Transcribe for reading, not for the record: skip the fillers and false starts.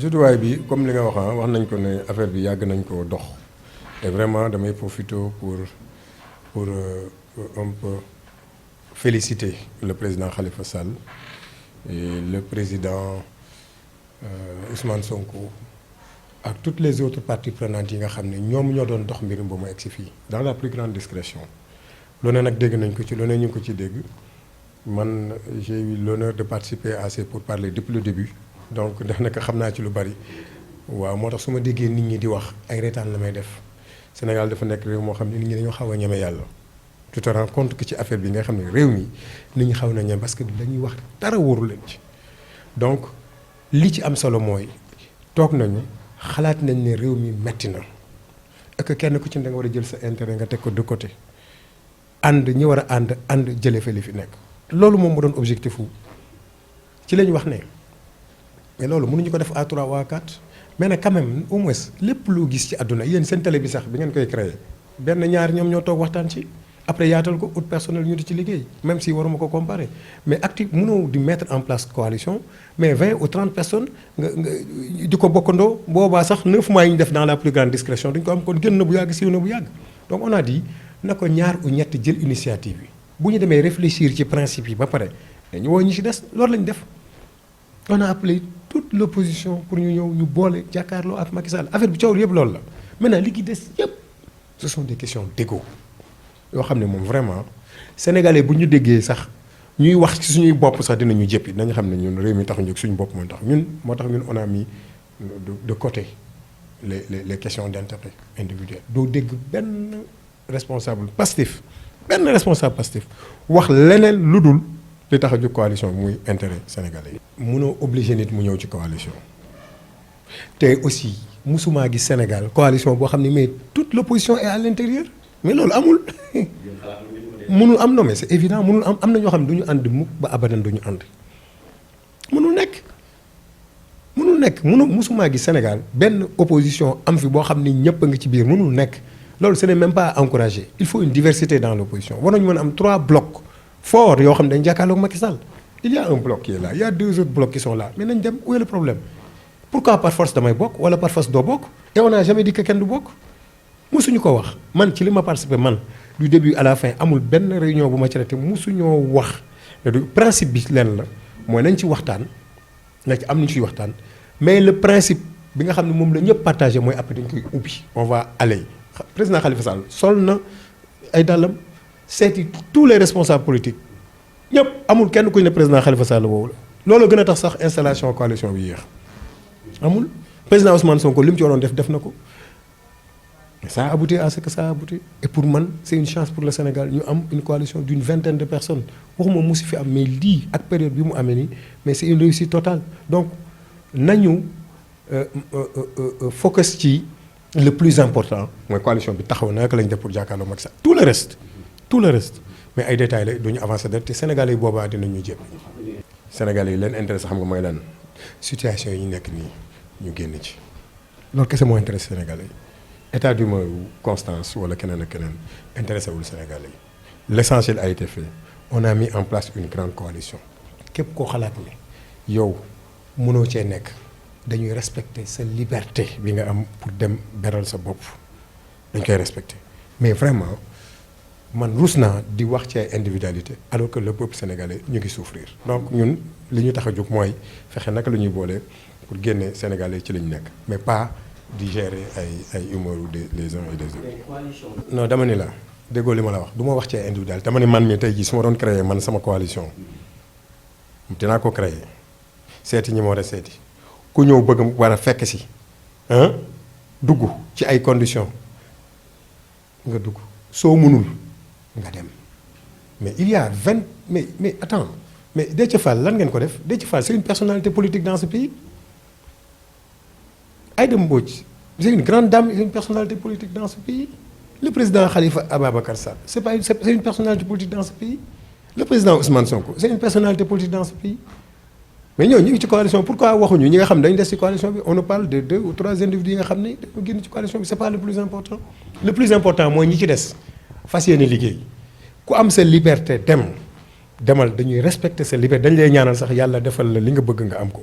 jotuwaay bi comme li nga wax nañ ko ne affaire bi yàgg nañ ko dox et vraiment damay profiter pour un peu féliciter le président Khalifa Sall et le président Ousmane Sonko ak toutes les autres parties prenantes yi nga xam ne ñoom ñoo doon dox mbirum ba mu egsi fii dans la plus grande discrétion. Lu ne nag dégg nañ ko ci lu ne ñu ngi ko ci dégg man j'ai eu l'honneur de participer à ces pourparlers depuis le début donc daanaka xam naa ci lu bari waaw moo tax su ma déggee nit ñi di wax ay reetaan la may def Sénégal dafa nekk réew moo xam ne nit ñi dañoo xaw a ñeme yàlla. tu te rends compte que ci affaire bi nga xam ne réew mi nit ñi xaw na ñeme parce que dañuy wax dara wóoru leen ci donc li ci am solo mooy toog nañu xalaat nañ ne réew mi metti na et que kenn ku ci ne da nga war a jël sa intérêt nga teg ko de côté ànd ñi war a ànd jëlee fa li fi nekk. loolu moom mu doon objectif wu ci la ñu wax ne mais loolu mënuñu ko def à 3 ou à 4 mais nag quand même au moins lépp loo gis ci àdduna yéen seen télé bi sax bi ngeen koy créer benn ñaar ñoom ñoo toog waxtaan ci après yaatal ko out personnel ñu di ci liggéey même si waruma ko comparer mais actif mënoo di mettre en place coalition mais 20 ou 30 personnes nga di ko bokkandoo boobaa sax 9 mois yi ñu def dans la plus grande discrétion duñ ko am kon génn na bu yàgg siiw na bu yàgg donc on a dit na ko ñaar ou ñett jël initiative bi. bu ñu demee réfléchir ci principe yi ba pare dañu woo ñi ci des loolu lañu def on a appelé toute l'opposition pour ñu ñëw ñu boole jàkkaarloo ak Macky Sall affaire bi coow yëpp loolu la maintenant li ki des yëpp ce sont des questions d'égo yoo xam ne moom vraiment sénégalais bu ñu déggee sax ñuy wax ci suñuy bopp sax dinañu jëppi nañu xam ne ñun réew mi tax ñu jóg suñu bopp moo tax moo tax ñun on a mis de côté les questions d'intérêt individuel doo dégg benn responsable Pastef wax leneen lu dul li tax a jóg coalition bi muy intérêt sénégalais yi. munoo obligé nit mu ñëw ci coalition te aussi musumaa gis Sénégal coalition boo xam ne mais toute l'opposition est à l'intérieur mais loolu amul. munul am non mais c'est évident munul am na ñoo xam ne du ñu ànd mukk ba abadan du ñu ànd munul nekk musumaa gis Sénégal benn opposition am fi boo xam ni ñëpp a ngi ci biir munul nekk. loolu ce n'est même pas à encourager il faut une diversité dans l'opposition war nañu mën a am 3 blocs forts yoo xam ne dañu jàkkaarloog Macky Sall il y a un bloc qui est là il y a 2 autres blocs qui sont là mais nañ dem où est le problème pourquoi par force damay bokk wala par force doo bokk et on n'a jamais dit que kenn du bokk musuñu ko wax man ci li ma participé man du début à la fin amul benn réunion bu ma ci te musuñoo wax ne du principe bi leen la mooy nañ ci waxtaan na ci am nañu ciy waxtaan mais le principe bi nga xam ne moom la ñëpp partagé mooy après dañ koy ubbi on va aller. Président Khalifa Sall sol na ay dàllam seeti tous les responsables politiques ñëpp amul kenn kuñ ne président Khalifa Sall woowu la loolu gën a tax sax installation coalition bi yéex amul président Ousmane Sonko li mu ci waroon def na ko ça a abouti à ce que ça a abouti et pour man c'est une chance pour le Sénégal ñu am une coalition d'une 20aine de personnes waxuma musi fi am mais lii ak période bi mu amee nii mais c'est une réussite totale donc nañu focus ci le plus important mooy coalition bi taxaw naka lañ def pour jàkkaarloo Macky Sall tout le reste mais ay détails la duñu avancer dara te Sénégalais yi boobaa dinañu jëpp Sénégalais yi leen intéressé xam nga mooy lan situation yi ñu nekk nii ñu génn ci loolu kese moo intéressé Sénégalais yi état d'humeur constance wala keneen ak keneen intéressé wul Sénégalais yi l'essentiel a été fait on a mis en place une grande coalition képp koo xalaat ne yow mënoo cee nekk dañuy respecter sa liberté bi nga am pour dem beral sa bopp dañ koy respecter mais vraiment man rus naa di wax ci ay individualité alors que le peuple sénégalais ñu ngi souffrir donc ñun li ñu tax a jóg mooy fexe naka la ñuy boolee pour génne sénégalais ci la ñu nekk mais pas di gérer ay humeur les uns et les autres. non dama ni la déggoo li ma la wax du ma wax ci ay individualité dama ni man mi tey jii su ma doon créer man sama coalition dinaa ko créer seeti ñi ma war a seeti ku ñëw bëgg war a fekk si dugg ci ay conditions nga dugg soo mënul nga dem mais il y a 20 mais attends mais Déthié Fall lan ngeen ko def Déthié Fall c'est une personnalité politique dans ce pays Aïda Mbodj c'est une grande dame c'est une personnalité politique dans ce pays le président Khalifa Ababacar Sall c'est une personnalité politique dans ce pays le président Ousmane Sonko c'est une personnalité politique dans ce pays mais ñooñu ñu ngi ci coalition pourquoi waxuñu ñi nga xam ne dañu des ci coalition bi on nous parle de 2 ou 3 individus yi nga xam ne dañoo génn ci coalition bi c'est pas le plus important mooy ñi ci des fas yéene liggéey ku am sa liberté demal dañuy respecter sa liberté dañ lay ñaanal sax yàlla defal la li nga bëgg nga am ko